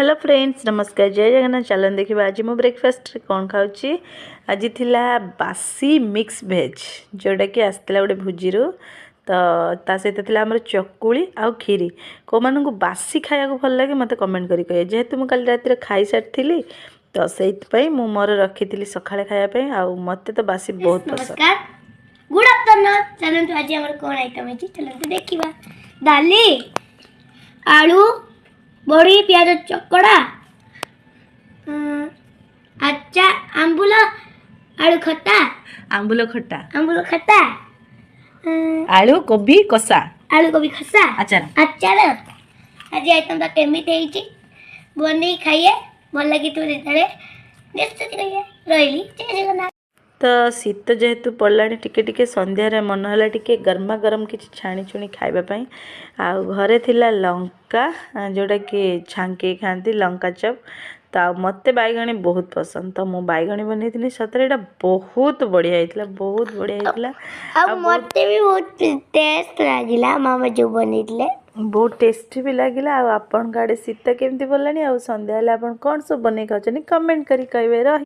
Hello friends नमस्कार जय जगन्नाथ चलन देखा आज मो ब्रेकफास्ट कौन खाऊँ आज थिला बासी मिक्स भेज जोटा कि आसला गोटे भोजी तो ता सहित थिला हमर चकुली आउ खीरी को मानू बासी खाया भल लगे मत कमेंट करी कहे जेहेतु मुझे काली रात खाई सारी तो से मोर रखी सकाଳେ खायापी आउ मत तो बासी बहुत पसंद। गुड आफ्टरनून चलते आज हमर कौन आइटम है चलते देखा दाली आलू बड़ी प्याज चकड़ा अचार आंबुल आलू खट्टा आंबुल खट्टा आलू कोबी कषा खसा अचार आज आइटम ता केमिति बनै खाइए भल लगी तो रही जय तो शीत जेहेतु पड़ा टिके संध्यार मन है टिके गरमा गरम किसी छाणी छुणी खावाई आ घरे थिला लंका जोटा कि छांकी खाती लंका चप तो मत बैगणी बहुत पसंद तो मु बैगणी बनई सतरे यहाँ बहुत बढ़िया होता बहुत बढ़िया मत भी बहुत टेस्ट लगिला मामा जो बनी बहुत टेस्टी भी लगे आपन आड़े शीत केमती पड़ानी आ संध्या आप कौन सब बन खाऊँ कमेंट करी कहे।